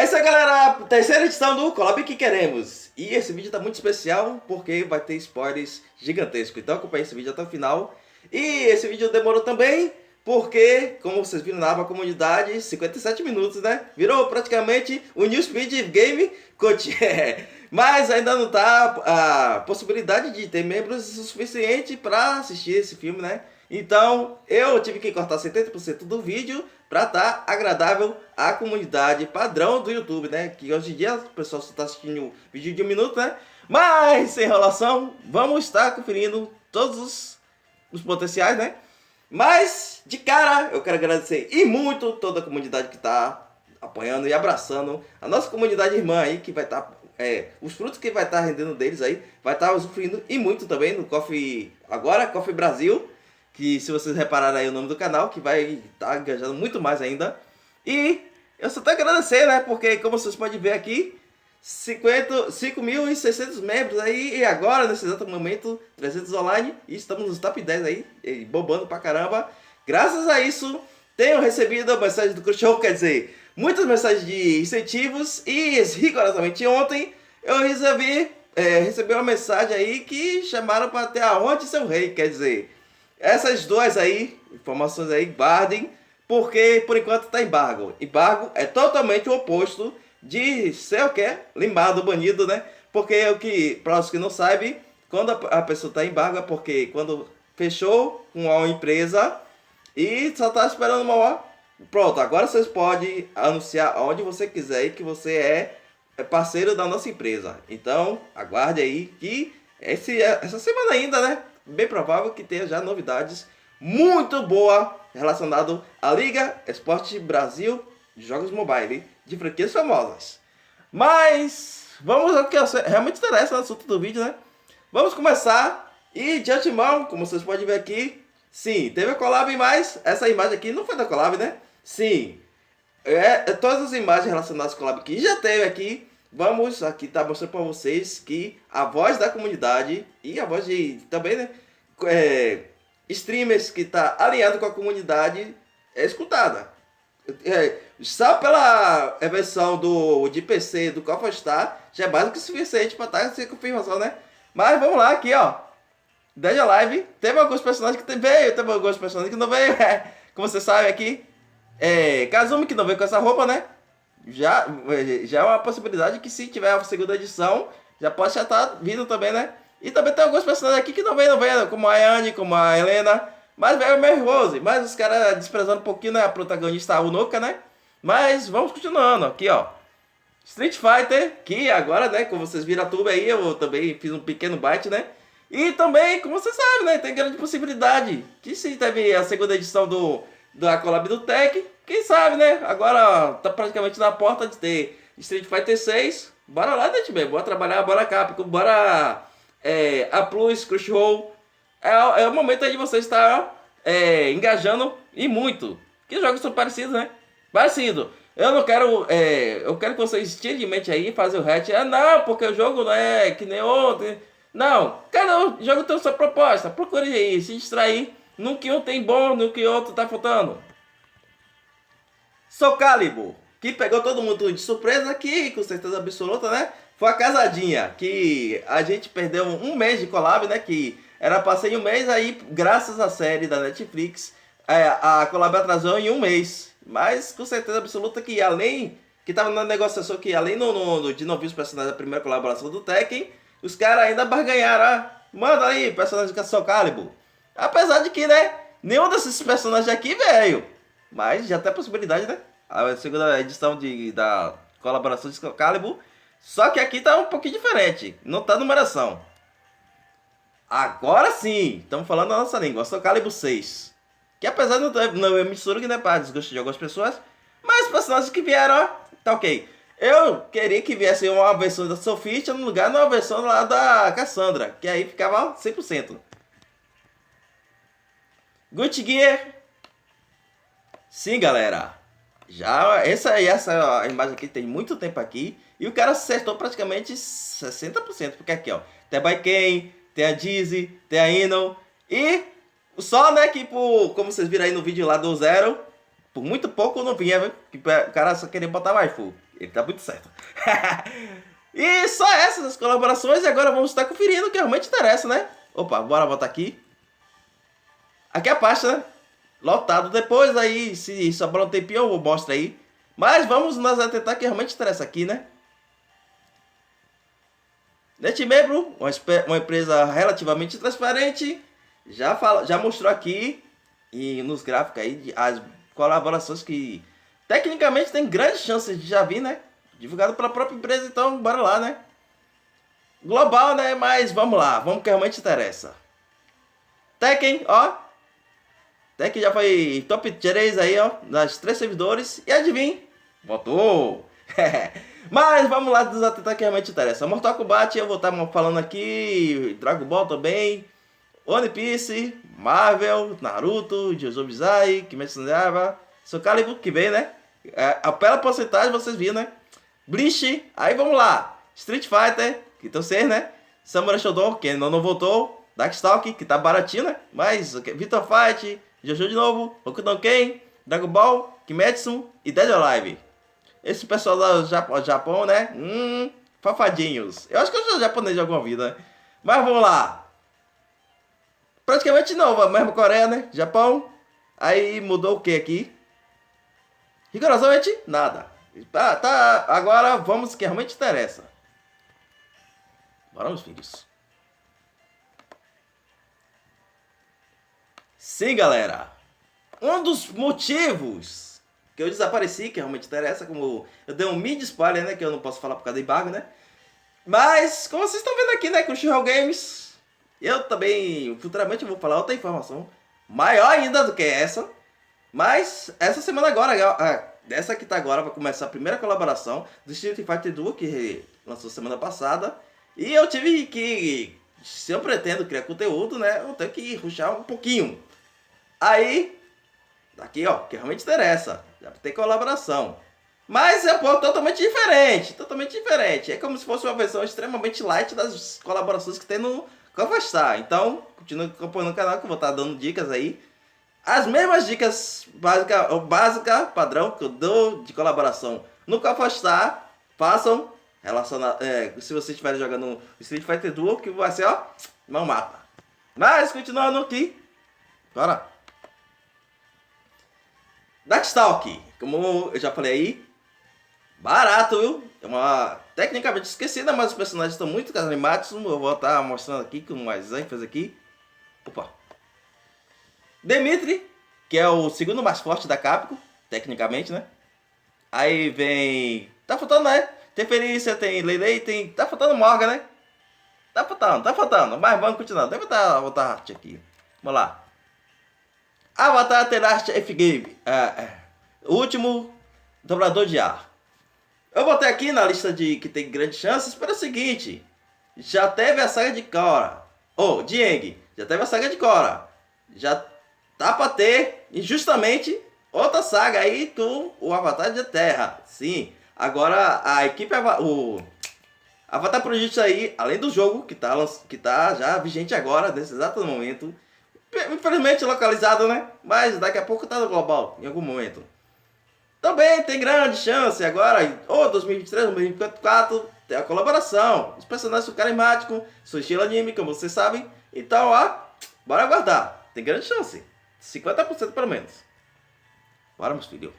isso aí, galera, terceira edição do Collab que queremos. E esse vídeo tá muito especial porque vai ter spoilers gigantescos. Então acompanhe esse vídeo até o final. E esse vídeo demorou também porque, como vocês viram na aba comunidade, 57 minutos, né? Virou praticamente o Newspeed Game Coach. Mas ainda não tá a possibilidade de ter membros o suficiente para assistir esse filme, né? Então eu tive que cortar 70% do vídeo para estar agradável à comunidade padrão do YouTube, né? Que hoje em dia o pessoal só está assistindo vídeo de 1 minuto, né? Mas sem enrolação, vamos estar conferindo todos os potenciais, né? Mas de cara eu quero agradecer e muito toda a comunidade que está apoiando e abraçando a nossa comunidade irmã aí, que vai estar os frutos que vai estar rendendo deles aí, vai estar usufruindo e muito também no Coffee agora, Coffee Brasil. Que se vocês repararem aí o nome do canal, que vai estar engajando muito mais ainda. E eu só tenho que agradecer, né? Porque como vocês podem ver aqui, 5.600 membros aí. E agora, nesse exato momento, 300 online. E estamos nos top 10 aí, bombando pra caramba. Graças a isso, tenho recebido a mensagem do Crush, quer dizer, muitas mensagens de incentivos. E rigorosamente ontem, eu recebi uma mensagem aí que chamaram para ter aonde seu rei, quer dizer... Essas duas aí, informações aí, guardem, porque por enquanto está embargo. Embargo é totalmente o oposto de ser o que? Limado, banido, né? Porque o que, para os que não sabem, quando a pessoa está em embargo é porque quando fechou com uma empresa e só está esperando uma hora. Pronto, agora vocês podem anunciar onde você quiser e que você é parceiro da nossa empresa. Então, aguarde aí que essa semana ainda, né? Bem provável que tenha já novidades muito boas relacionadas à Liga Esporte Brasil de jogos mobile de franquias famosas. Mas vamos ao que realmente interessa no assunto do vídeo, né? Vamos começar e de antemão, como vocês podem ver aqui, sim, teve a collab, mas essa imagem aqui não foi da collab, né? Sim, todas as imagens relacionadas à collab que já teve aqui. Vamos aqui tá mostrando para vocês que a voz da comunidade e a voz de também, né, streamers que tá alinhado com a comunidade é escutada. Só pela versão de PC do Call of Star já é mais do que suficiente para estar sem confirmação, né? Mas vamos lá aqui, ó. Dead Alive, teve alguns personagens que veio, teve alguns personagens que não veio. Como vocês sabem aqui, Kazumi que não veio com essa roupa, né? Já é uma possibilidade que se tiver a segunda edição, já pode já estar vindo também, né? E também tem alguns personagens aqui que não vem, como a Ayane, como a Helena, mas veio a Mary Rose, mas os caras desprezando um pouquinho, né, a protagonista a Unoka, né? Mas vamos continuando, aqui ó, Street Fighter, que agora, né, como vocês viram a tuba aí, eu também fiz um pequeno byte, né? E também, como vocês sabem, né, tem grande possibilidade que se teve a segunda edição da collab do Tech, quem sabe, né? Agora tá praticamente na porta de ter Street Fighter 6. Bora lá, né, time? Bora trabalhar, bora Capcom, bora a Plus, Crunchyroll. É o momento aí de você estar engajando e muito. Que jogos são parecidos, né? Parecido. Eu não quero. Eu quero que vocês tirem de mente aí e façam o hatch. Não, porque o jogo não é que nem outro. Não, cada jogo tem sua proposta. Procure aí, se distrair. No que um tem bom, no que outro tá faltando. Soul Calibur, que pegou todo mundo de surpresa, que com certeza absoluta, né? Foi a casadinha, que a gente perdeu um mês de collab, né? Que era pra ser em um mês, aí graças à série da Netflix, a collab atrasou em um mês. Mas com certeza absoluta que além, que tava na negociação, que além de não vir os personagens da primeira colaboração do Tekken, os caras ainda barganharam, manda aí personagens de Soul Calibur. Apesar de que, né, nenhum desses personagens aqui veio. Mas já tem a possibilidade, né? A segunda edição da colaboração de Soul Calibur. Só que aqui tá um pouquinho diferente. Não tá numeração. Agora sim, estamos falando a nossa língua. Soul Calibur 6. Que apesar de não é mistura, que não é para desgosto de algumas pessoas. Mas os personagens que vieram, ó, tá ok. Eu queria que viesse uma versão da Sophie no lugar de uma versão lá da Cassandra. Que aí ficava 100%. Gucci Gear. Sim, galera. Já essa imagem aqui tem muito tempo aqui. E o cara acertou praticamente 60%. Porque aqui, ó, tem a Baiken, tem a Dizzy, tem a Ino. E só, né, que como vocês viram aí no vídeo lá do Zero, por muito pouco não vinha, viu? Que o cara só queria botar waifu. Ele tá muito certo. E só essas as colaborações. E agora vamos estar conferindo o que realmente interessa, né? Opa, bora voltar aqui. Aqui é a pasta, né? Lotado. Depois aí, se sobrar um tempinho, eu mostro aí. Mas vamos nos atentar que realmente interessa aqui, né? NetMembro, uma empresa relativamente transparente, já mostrou aqui e nos gráficos aí as colaborações que tecnicamente tem grandes chances de já vir, né? Divulgado pela própria empresa, então bora lá, né? Global, né? Mas vamos lá, vamos que realmente interessa. Tekken, ó. Tekken já foi top 3 aí, ó, nas 3 servidores. E adivinha? Votou! Mas vamos lá desatentar que realmente interessa. Mortal Kombat eu vou estar falando aqui, Dragon Ball também, One Piece, Marvel, Naruto, Jujutsu Bizarre, Kimetsu no Yaiba, Soul Calibur que veio, né? Pela porcentagem vocês viram, né? Bleach, aí vamos lá. Street Fighter, que estão sem, né? Samurai Shodown, que ainda não voltou. Darkstalk, que tá baratinho, né? Mas Victor Fight, Jojo de novo, Hokuto no Ken, Dragon Ball, Kimetsu e Dead or Alive. Esse pessoal do Japão, né? Fafadinhos. Eu acho que eu sou japonês de alguma vida, né? Mas vamos lá. Praticamente não, a mesma Coreia, né? Japão. Aí mudou o que aqui? Rigorosamente nada. Tá, agora vamos que realmente interessa. Bora, meus filhos. Sim, galera. Um dos motivos que eu desapareci, que realmente interessa, como eu dei um mid spoiler, né? Que eu não posso falar por causa do embargo, né? Mas, como vocês estão vendo aqui, né? Com o Crunchyroll Games, eu também, futuramente, eu vou falar outra informação maior ainda do que essa. Mas, essa semana agora, essa que tá agora, vai começar a primeira colaboração do Street Fighter Duo, que lançou semana passada. E eu tive que, se eu pretendo criar conteúdo, né? Eu tenho que rushar um pouquinho. Aí, aqui ó, que realmente interessa, já tem colaboração. Mas é um pouco totalmente diferente, totalmente diferente. É como se fosse uma versão extremamente light das colaborações que tem no Covastar. Então, continue acompanhando o canal que eu vou estar dando dicas aí. As mesmas dicas básica padrão que eu dou de colaboração no Covastar, façam relacionado, se vocês estiverem jogando Street Fighter Duo, que vai ser, ó, não mata. Mas, continuando aqui, bora. Darkstalk, como eu já falei aí, barato, viu? É uma tecnicamente esquecida, mas os personagens estão muito animados. Eu vou estar mostrando aqui com mais ênfase aqui. Opa. Dimitri, que é o segundo mais forte da Capcom, tecnicamente, né? Aí vem... Tá faltando, né? Tem Felícia, tem Leyley, tem... Tá faltando Morgan, né? Tá faltando. Mas vamos continuar. Deve estar outra arte aqui. Vamos lá. Avatar Terastia F-Game. O último dobrador de ar. Eu botei aqui na lista de que tem grandes chances para o seguinte. Já teve a saga de Korra. De Aang. Já teve a saga de Korra. Já tá para ter, justamente, outra saga aí com o Avatar de Terra. Sim. Agora a equipe... O Avatar Project aí, além do jogo, que tá já vigente agora, nesse exato momento... Infelizmente localizado, né? Mas daqui a pouco tá no global, em algum momento. Também tem grande chance agora, ou 2023, 2024, tem a colaboração. Os personagens são carismáticos, são estilo anime, como vocês sabem. Então, ó, bora aguardar. Tem grande chance. 50% pelo menos. Bora, meus filhos.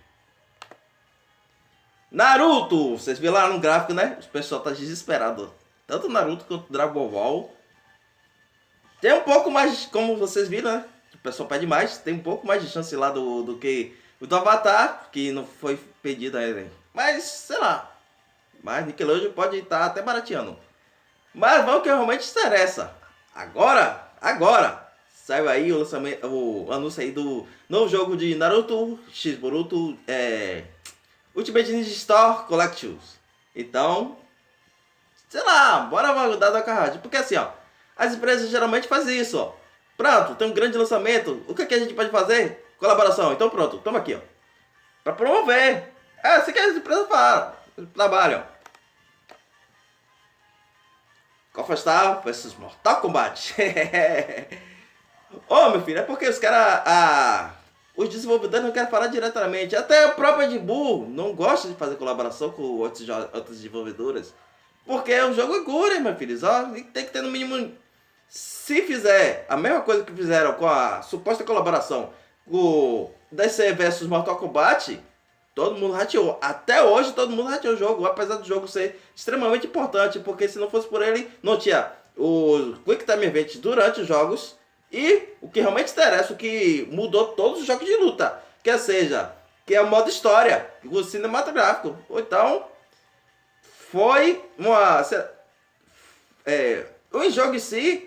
Naruto! Vocês viram lá no gráfico, né? O pessoal tá desesperado. Tanto Naruto quanto Dragon Ball. Tem um pouco mais, como vocês viram, né? O pessoal pede mais. Tem um pouco mais de chance lá do que o do Avatar, que não foi pedido ainda. Mas, sei lá. Mas Nickelodeon pode estar até barateando. Mas vamos que realmente interessa. Agora. Saiu aí o lançamento, o anúncio aí do novo jogo de Naruto X Boruto Ultimate Ninja Store Collections. Então, sei lá, bora mudar da carrada. Porque assim, ó. As empresas geralmente fazem isso, ó. Pronto, tem um grande lançamento. O que a gente pode fazer? Colaboração. Então pronto, toma aqui, ó. Pra promover. É assim que as empresas trabalham. Cofastar versus Mortal Kombat. Meu filho, é porque os caras... os desenvolvedores não querem falar diretamente. Até a própria Red Bull não gosta de fazer colaboração com outros desenvolvedores. Porque o jogo é Guri, meu filho. Só tem que ter no mínimo. Se fizer a mesma coisa que fizeram com a suposta colaboração com DC vs Mortal Kombat, todo mundo rateou. Até hoje todo mundo rateou o jogo, apesar do jogo ser extremamente importante, porque se não fosse por ele, não tinha o Quick Time Event durante os jogos e o que realmente interessa, o que mudou todos os jogos de luta, que é o modo história, o cinematográfico. Então, foi uma... o jogo em si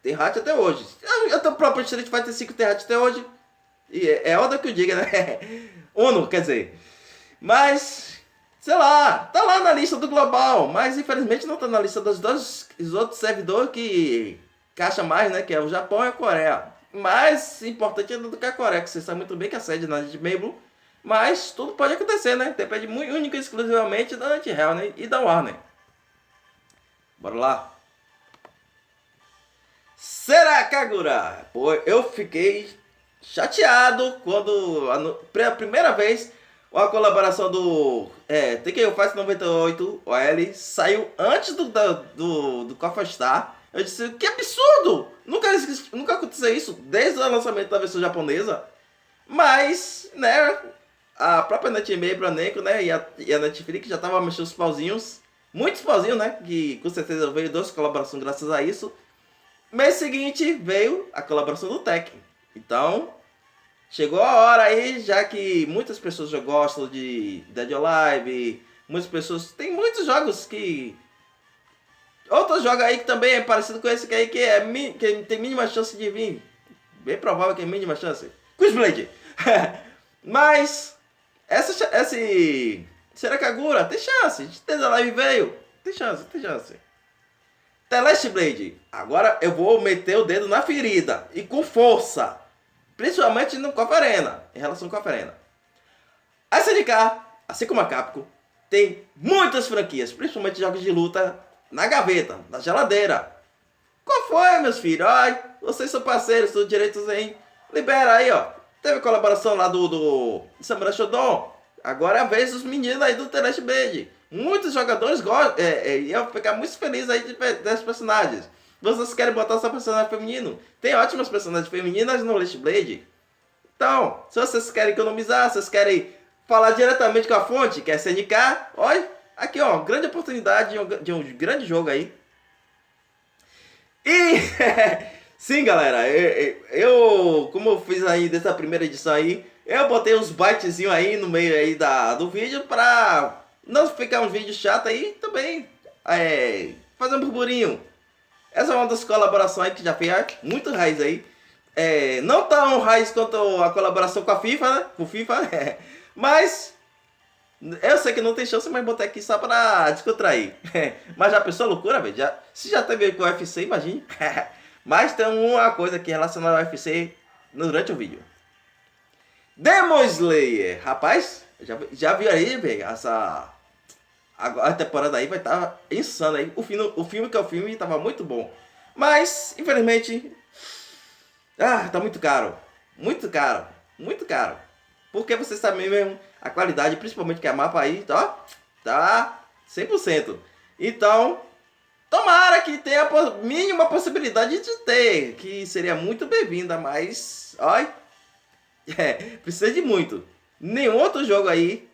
tem rato até hoje. O próprio Street Fighter V tem rato até hoje. E é onda que eu diga, né? Uno, quer dizer. Mas, sei lá, tá lá na lista do global. Mas infelizmente não tá na lista dos outros servidores que caixa mais, né? Que é o Japão e a Coreia. Mais importante ainda do que a Coreia, que você sabe muito bem que a sede na de Mabel. Mas tudo pode acontecer, né? Depende muito, única e exclusivamente da NetHealth, né? E da Warner. Bora lá. Será, Kagura? Pô, eu fiquei chateado quando a primeira vez a colaboração do Tekken Fight 98 OL saiu antes do Coffee Star. Eu disse, que absurdo! Nunca aconteceu isso desde o lançamento da versão japonesa. Mas, né, a própria NetMap, a Neko, né, e a Netflix já tava mexendo os pauzinhos. Muitos pauzinhos, né, que com certeza veio 2 colaborações graças a isso. Mês seguinte veio a colaboração do Tekken. Então, chegou a hora aí, já que muitas pessoas já gostam de Dead or Alive, muitas pessoas... Tem muitos jogos que... Outros jogos aí que também é parecido com esse que tem mínima chance de vir. Bem provável que é mínima chance. Quizblade! Mas, esse Serakagura tem chance. Dead or Alive veio. Tem chance. Celeste Blade, agora eu vou meter o dedo na ferida e com força, principalmente no Copa Arena, em relação ao Copa Arena. A SNK, assim como a Capcom, tem muitas franquias, principalmente jogos de luta, na gaveta, na geladeira. Qual foi, meus filhos? Ai, vocês são parceiros, tudo direitos aí. Libera aí, ó. Teve colaboração lá do Samurai Shodown. Agora é a vez dos meninos aí do Celeste Blade. Muitos jogadores iam ficar muito felizes aí desses personagens. Vocês querem botar seu personagem feminino? Tem ótimas personagens femininas no Celeste Blade. Então, se vocês querem economizar, vocês querem falar diretamente com a fonte, que é a SNK, olha, aqui ó, grande oportunidade de um grande jogo aí. E, sim galera, como eu fiz aí dessa primeira edição aí, eu botei uns bytezinhos aí no meio aí do vídeo pra não ficar um vídeo chato aí, também fazer um burburinho. Essa é uma das colaborações que já fez muito raiz aí. Não tão raiz quanto a colaboração com a FIFA, né? Com FIFA, mas eu sei que não tem chance, mas botei aqui só pra descontrair. Mas já pensou loucura, velho? Se já teve com o UFC, imagine. Mas tem uma coisa aqui relacionada ao UFC durante o vídeo. Demon Slayer, rapaz, já viu aí, velho, a temporada aí vai estar insana aí. O filme tava muito bom. Mas, infelizmente, tá muito caro. Muito caro. Porque você sabe mesmo a qualidade, principalmente que a mapa aí, tá 100%. Então, tomara que tenha a mínima possibilidade de ter, que seria muito bem-vinda, mas, precisa de muito. Nenhum outro jogo aí,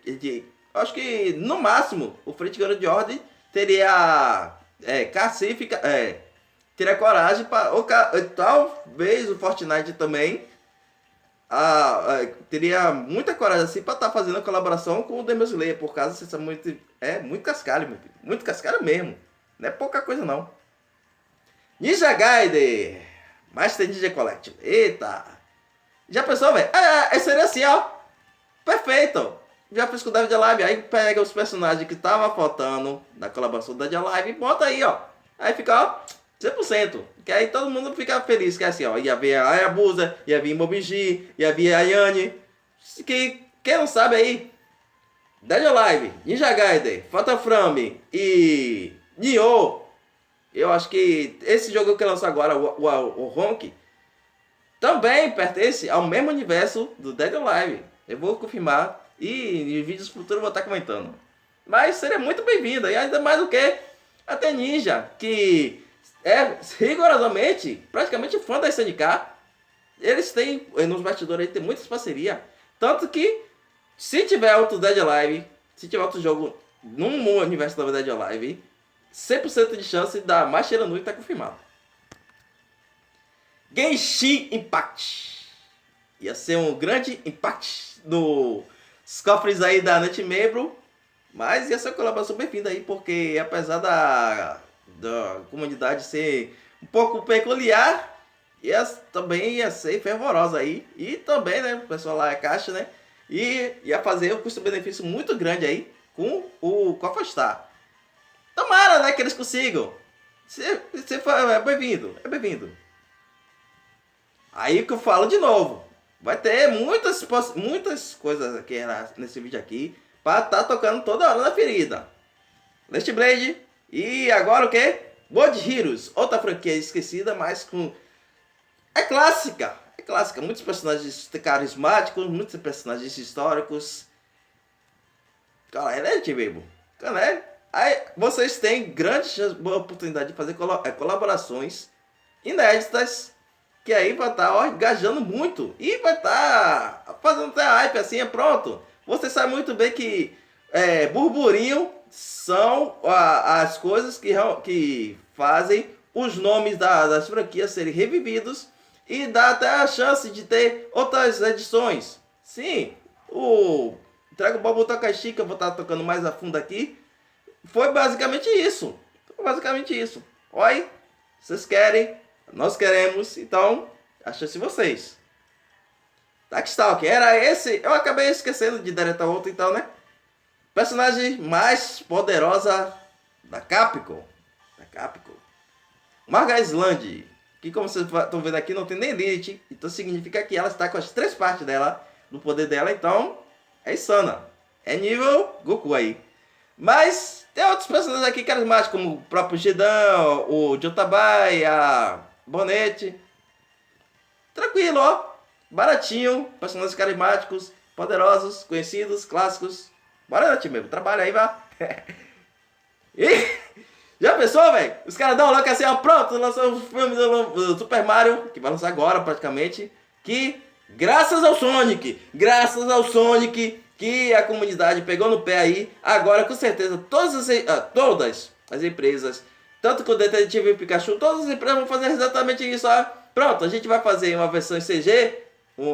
acho que no máximo o Fate Grand Order teria teria coragem para, talvez o Fortnite também teria muita coragem assim para estar fazendo a colaboração com o Demon Slayer, por causa de ser muito cascalho, meu filho. Muito cascalho mesmo. Não é pouca coisa não. Ninja Gaiden Master Ninja Collection. Eita. Já pensou, velho? Seria assim, ó. Perfeito. Já fiz com o David Alive. Aí pega os personagens que tava faltando na colaboração do David Alive e bota aí, ó. Aí fica, ó, 100%. Que aí todo mundo fica feliz. Que é assim, ó. Ia vir a Hayabusa, ia vir Mobiji, ia vir a Ayane. Quem não sabe aí, Dead or Alive, Ninja Gaiden, Fatal Frame e Nioh. Eu acho que esse jogo que lançou agora, o Honk, também pertence ao mesmo universo do Dead or Alive. Eu vou confirmar e em vídeos futuros eu vou estar comentando. Mas seria muito bem-vinda, e ainda mais do que até Ninja, que é rigorosamente, praticamente fã da SNK. Eles têm, nos bastidores aí, tem muitas parcerias. Tanto que, se tiver outro Dead or Alive, se tiver outro jogo no universo da Dead or Alive, 100% de chance da Mashira Nui estar confirmado. Genshin Impact. Ia ser um grande impact nos cofres aí da NetMembro. Mas ia ser uma colaboração bem-vinda aí, porque apesar da comunidade ser um pouco peculiar, também ia ser fervorosa aí. E também, né, o pessoal lá é caixa, né? E ia fazer um custo-benefício muito grande aí com o Cofastar. Tomara, né, que eles consigam. Se for, é bem-vindo, é bem-vindo. Aí que eu falo de novo. Vai ter muitas coisas aqui nesse vídeo aqui pra tá tocando toda hora na ferida. Last Blade. E agora o que? World Heroes. Outra franquia esquecida, mas com... É clássica. É clássica. Muitos personagens carismáticos, muitos personagens históricos. Cara, é mesmo. Né? Aí vocês têm grande oportunidade de fazer colaborações inéditas, que aí vai estar engajando muito e vai estar fazendo até hype assim, é pronto. Você sabe muito bem que burburinho são as coisas que fazem os nomes das franquias serem revividos e dá até a chance de ter outras edições. Sim, o Dragon Ball Butokashi, que eu vou estar tocando mais a fundo aqui, foi basicamente isso. Oi, vocês querem, nós queremos, então a chance de vocês. Darkstalker, era esse, eu acabei esquecendo de deletar outro então, né? Personagem mais poderosa da Capcom. Marga Island, que como vocês estão vendo aqui não tem nem Lilith, então significa que ela está com as 3 partes dela, do poder dela, então é insana. É nível Goku aí. Mas tem outros personagens aqui carismáticos, como o próprio Gedan, o Jotabai, a Bonete. Tranquilo, ó. Baratinho, personagens carismáticos, poderosos, conhecidos, clássicos. Bora, time mesmo, trabalha aí, vá. E já pensou, velho? Os caras dão logo assim, ó, pronto, lançou o filme do Super Mario, que vai lançar agora praticamente, que graças ao Sonic, que a comunidade pegou no pé aí, agora com certeza todas as empresas, tanto que o Detetive Pikachu, todas as empresas vão fazer exatamente isso, ó. Pronto, a gente vai fazer uma versão em CG,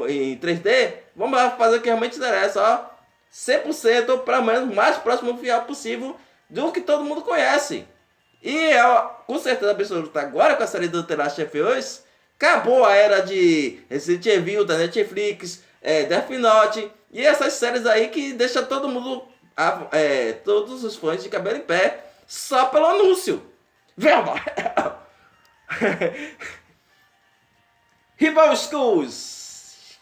em 3D, vamos lá fazer o que realmente interessa, ó. 100% para menos mais próximo fiel possível do que todo mundo conhece. E com certeza absoluta, agora com a série do The Last of Us, acabou a era de Resident Evil, da Netflix, Death Note e essas séries aí que deixa todo mundo, todos os fãs de cabelo em pé só pelo anúncio. Velma! Rival Schools.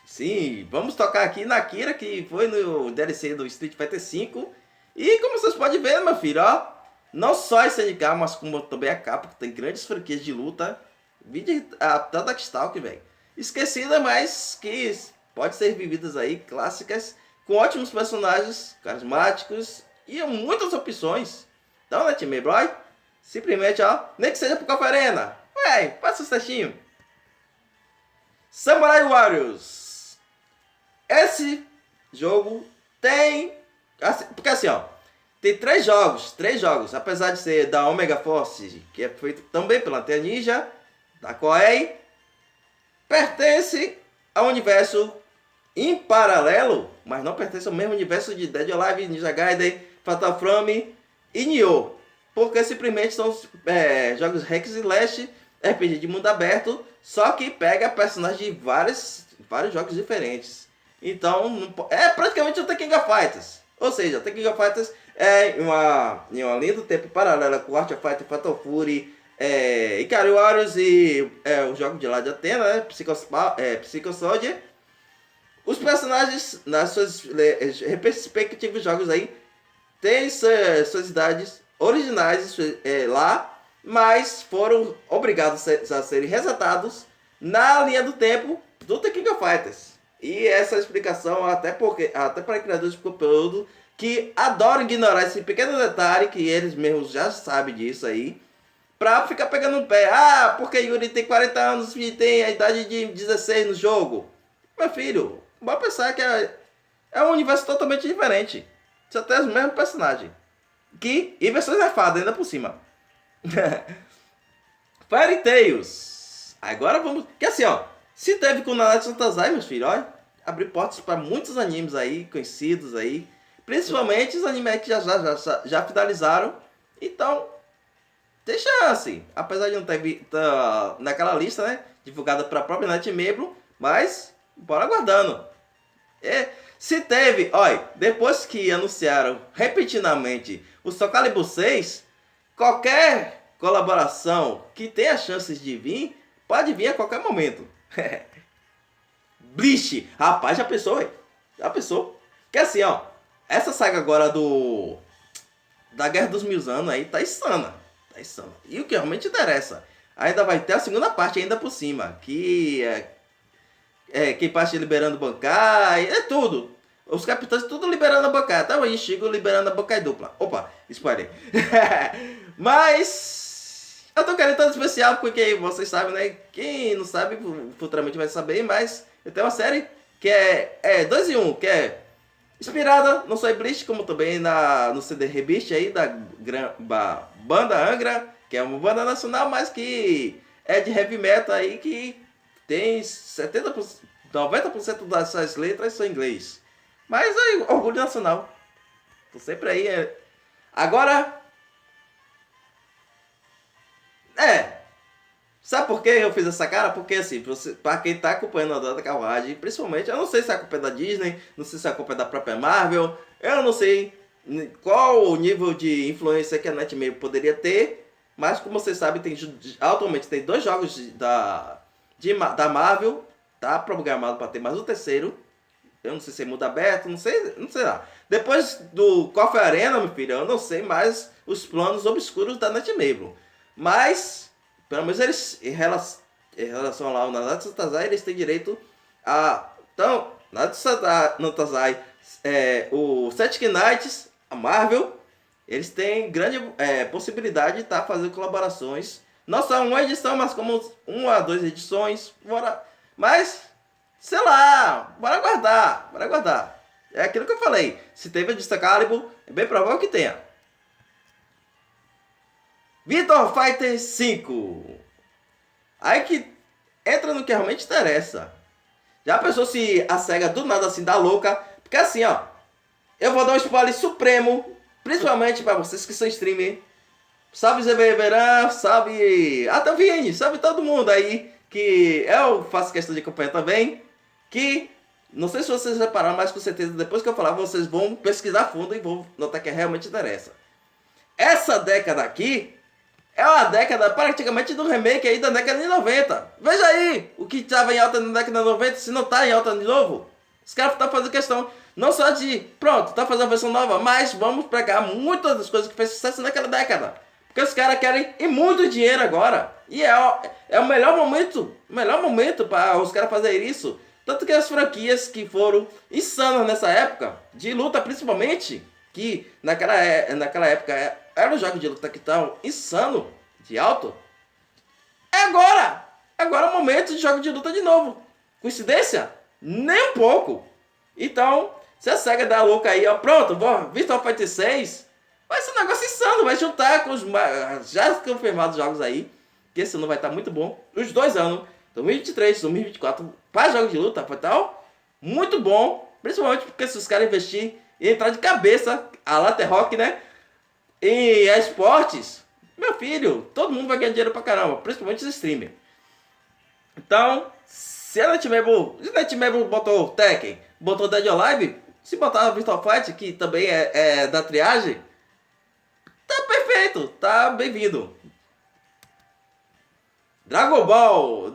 Sim, vamos tocar aqui na Kira, que foi no DLC do Street Fighter V. E como vocês podem ver, meu filho, ó, não só a SNK, mas como também a Capcom, que tem grandes franquias de luta. Vídeo da Darkstalker, velho. Esquecida, mas que pode ser vividas aí, clássicas, com ótimos personagens, carismáticos e muitas opções. Então, né, time Boy? Simplesmente, ó, nem que seja pro Copa Arena. Ué, faça o testinho. Samurai Warriors. Esse jogo tem... Porque assim, ó, tem 3 jogos, apesar de ser da Omega Force, que é feito também pela Tia Ninja, da Koei, pertence ao universo em paralelo, mas não pertence ao mesmo universo de Dead or Alive, Ninja Gaiden, Fatal Frame e Nioh, porque simplesmente são jogos hack and slash, RPG de mundo aberto, só que pega personagens de vários jogos diferentes. Então, é praticamente o Tekken of Fighters. Ou seja, Tekken of Fighters é uma linha do tempo paralela com Art of Fighter, Fatal Fury, Ikari Warriors e o jogo de lá de Athena, né? Psycho Soldier. Os personagens, nas suas respectivos jogos aí, têm suas idades originais lá, mas foram obrigados a serem resetados na linha do tempo do The King of Fighters. E essa explicação até para criadores de conteúdo que adoram ignorar esse pequeno detalhe, que eles mesmos já sabem disso aí, pra ficar pegando no pé. Ah, porque Yuri tem 40 anos e tem a idade de 16 no jogo. Meu filho, bora pensar que é um universo totalmente diferente. Só tem os mesmos personagens. E versões nerfadas ainda por cima. Fairy Tails. Agora vamos... Que assim, ó. Se teve com Nanatsu no Taizai, meus filhos, ó. Abriu portas para muitos animes aí, conhecidos aí. Principalmente os animes que já finalizaram. Então, tem chance. Apesar de não ter naquela lista, né? Divulgada para a própria Netmebro. Mas, bora aguardando. Se teve, olha, depois que anunciaram repetidamente o Soul Calibur 6, qualquer colaboração que tenha chances de vir, pode vir a qualquer momento. Bleach, rapaz, já pensou, velho? Já pensou? Que assim, ó, essa saga agora da Guerra dos Mil Anos aí tá insana. Tá insana. E o que realmente interessa, ainda vai ter a segunda parte ainda por cima, que quem parte liberando bancai, é tudo. Os capitães tudo liberando a bancai, até o Ichigo liberando a bancai dupla. Opa, spoiler. Mas eu tô querendo tanto especial porque vocês sabem, né? Quem não sabe futuramente vai saber, mas eu tenho uma série que é 2 em 1, que é inspirada não só em Bleach, como também no CD Rebirth aí da banda Angra, que é uma banda nacional, mas que é de heavy metal aí, que tem 70%, 90% dessas letras são em inglês. Mas é orgulho nacional. Tô sempre aí. Agora, sabe por que eu fiz essa cara? Porque assim, pra quem tá acompanhando a Dota Carruagem, principalmente, eu não sei se a culpa é da Disney, não sei se a culpa é da própria Marvel, eu não sei qual o nível de influência que a Netmebro poderia ter, mas como vocês sabem, atualmente tem 2 jogos da Marvel, tá programado para ter mais um terceiro. Eu não sei se é mundo aberto, não sei lá. Depois do KOF Arena, meu filho, eu não sei mais os planos obscuros da Netmebro. Mas, pelo menos eles, em relação lá ao Nanatsu no Taizai, eles têm direito a... Então, Nanatsu no Taizai, o Seven Knights, a Marvel, eles têm grande possibilidade de estar fazendo colaborações. Não só uma edição, mas como 1 a 2 edições. Mas, sei lá, bora aguardar. É aquilo que eu falei. Se teve a de Soul Calibur, é bem provável que tenha. Virtua Fighter 5. Aí que entra no que realmente interessa. Já pensou se a SEGA do nada assim dá louca? Porque assim, ó, eu vou dar um spoiler supremo, principalmente para vocês que são streamer. Salve Zé Veran, salve até o Vini, salve todo mundo aí, que eu faço questão de acompanhar também. Que, não sei se vocês repararam, mas com certeza depois que eu falar, vocês vão pesquisar a fundo e vão notar que realmente interessa. Essa década aqui é uma década praticamente do remake aí da década de 90. Veja aí o que estava em alta na década de 90, se não está em alta de novo. Os caras estão fazendo questão não só de, pronto, tá fazendo a versão nova, mas vamos pegar muitas das coisas que fez sucesso naquela década. Porque os caras querem ir muito dinheiro agora. E é o melhor momento para os caras fazerem isso. Tanto que as franquias que foram insanas nessa época, de luta principalmente, que naquela época era um jogo de luta que estavam insano, de alto. É agora! Agora é o momento de jogo de luta de novo. Coincidência? Nem um pouco. Então, se a SEGA dá louca aí, ó, pronto, Virtua Fighter 6, vai ser um negócio insano, vai juntar com os já confirmados jogos aí, que esse ano vai estar muito bom. Os 2 anos, 2023, 2024, para jogos de luta, vai estar muito bom, principalmente porque se os caras investirem e entrar de cabeça, a Latte Rock, né, em esportes, meu filho, todo mundo vai ganhar dinheiro pra caramba, principalmente os streamers. Então, se a Netmebro botou Tekken, botou Dead or Alive, se botar Virtua Fight, que também é da triagem, tá perfeito, tá bem-vindo. Dragon Ball,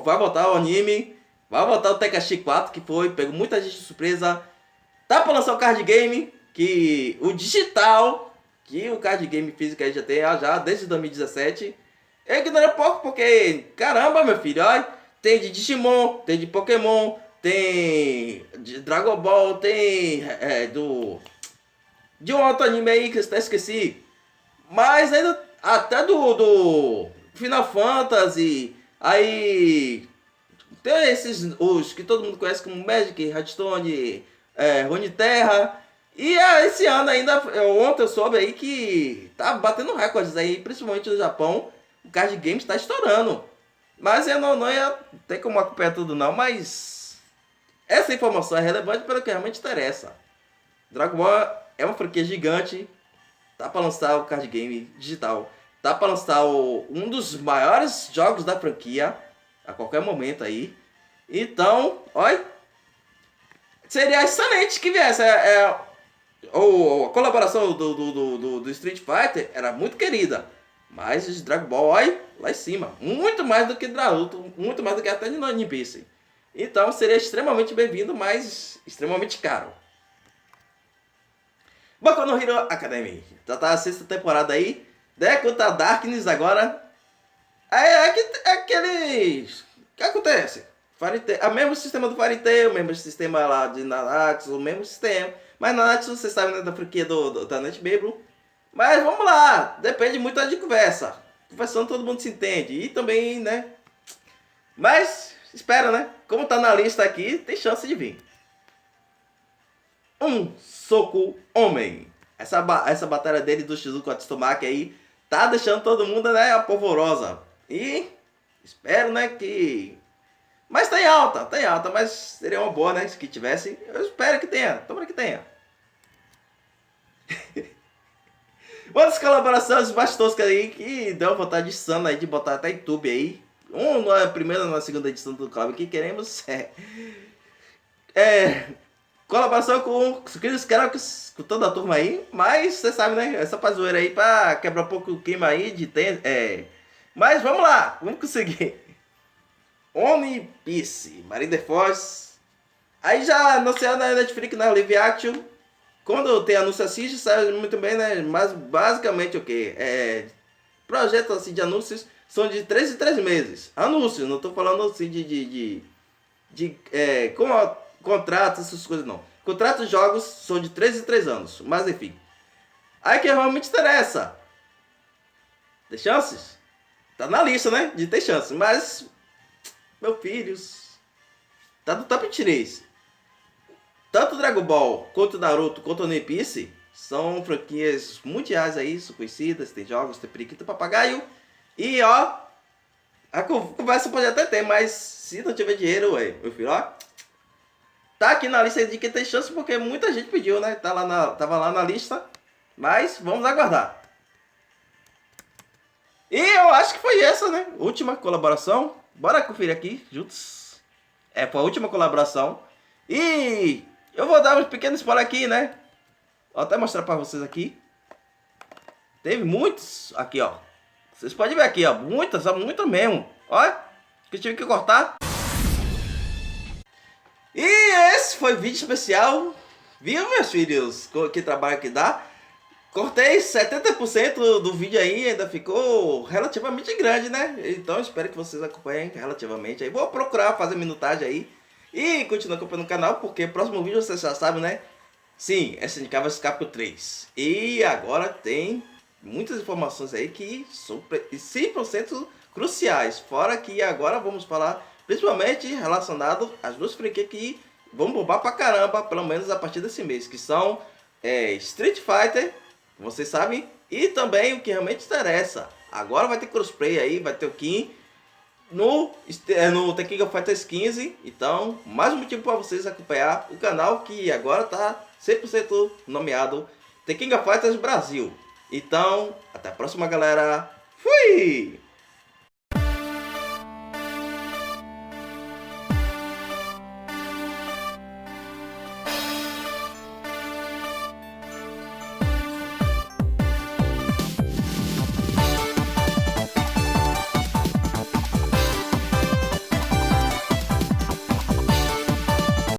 vai voltar o anime, vai voltar o Tenkaichi 4, que pegou muita gente de surpresa. Tá pra lançar o card game, que o digital, que o card game físico aí já tem já desde 2017. Eu ignorei pouco porque, caramba, meu filho, olha, Tem de Digimon, tem de Pokémon, tem de Dragon Ball, tem de um outro anime aí que eu até esqueci. Mas ainda até do Final Fantasy. Aí tem esses, os que todo mundo conhece como Magic, Hearthstone, Runeterra. E esse ano ainda, ontem eu soube aí que tá batendo recordes aí, principalmente no Japão. O card game está estourando. Mas eu não ia ter como acompanhar tudo não, mas essa informação é relevante pelo que realmente interessa. Dragon Ball é uma franquia gigante, tá para lançar o card game digital, tá para lançar um dos maiores jogos da franquia a qualquer momento aí. Então, olha, seria excelente que viesse. A colaboração do Street Fighter era muito querida. Mas os Dragon Ball, olha, lá em cima. Muito mais do que Naruto, muito mais do que até de One Piece. Então seria extremamente bem-vindo, mas extremamente caro. Boku no Hero Academy. Já tá a sexta temporada aí. Deku tá Darkness agora. Aqueles... O que acontece? O mesmo sistema do Fairy Tail, o mesmo sistema lá de Nanatsu, o mesmo sistema. Mas Nanatsu, você sabe, né, da franquia da NetBible. Mas vamos lá, depende muito de conversa. Conversando todo mundo se entende. E também, né? Mas, espera, né? Como tá na lista aqui, tem chance de vir. Um soco homem. Essa batalha dele do Shizuko Atsumaki aí tá deixando todo mundo, né, apavorosa. E espero, né, que... Mas tem alta, mas seria uma boa, né, se que tivesse. Eu espero que tenha, tomara que tenha. Uma das colaborações mais toscas aí que deu vontade de sana aí de botar até YouTube aí. Na primeira ou na segunda edição do clube que queremos colaboração com os Chris Caracos, com toda a turma aí. Mas você sabe, né? Essa pazoeira aí pra quebrar um pouco o clima aí de Mas vamos lá, vamos conseguir. One Piece, Marineford Force. Aí já anunciado na Netflix, na Live Action. Quando tem anúncio assim, já sabe muito bem, né? Mas basicamente o que? Projetos assim de anúncios são de 3 em 3 meses. Anúncios, não estou falando assim contratos, essas coisas não. Contratos de jogos são de 3 em 3 anos. Mas enfim. Aí que realmente interessa. Tem chances? Tá na lista, né? De ter chances. Mas, meus filhos, tá do top 3. Tanto Dragon Ball, quanto Naruto, quanto One Piece são franquias mundiais aí, são conhecidas, tem jogos, tem periquito, papagaio. E ó, a conversa pode até ter, mas se não tiver dinheiro, meu filho, ó, tá aqui na lista de que tem chance, porque muita gente pediu, né? Tava lá na lista, mas vamos aguardar. E eu acho que foi essa, né? Última colaboração. Bora conferir aqui, juntos. Foi a última colaboração. E... eu vou dar um pequeno spoiler aqui, né? Vou até mostrar pra vocês aqui. Teve muitos aqui, ó. Vocês podem ver aqui, ó. Muitas mesmo. Olha, que eu tive que cortar. E esse foi o vídeo especial. Viu, meus filhos? Que trabalho que dá. Cortei 70% do vídeo aí. Ainda ficou relativamente grande, né? Então espero que vocês acompanhem relativamente aí. Vou procurar fazer minutagem aí. E continua acompanhando o canal, porque o próximo vídeo vocês já sabem, né? Sim, SNK vs Capcom 3. E agora tem muitas informações aí que são 100% cruciais. Fora que agora vamos falar principalmente relacionado às duas franquias que vão bombar pra caramba, pelo menos a partir desse mês. Que são Street Fighter, vocês sabem, e também o que realmente interessa. Agora vai ter crossplay aí, vai ter o Kim no The King of Fighters 15. Então, mais um motivo para vocês acompanhar o canal que agora está 100% nomeado The King of Fighters Brasil. Então, até a próxima, galera. Fui!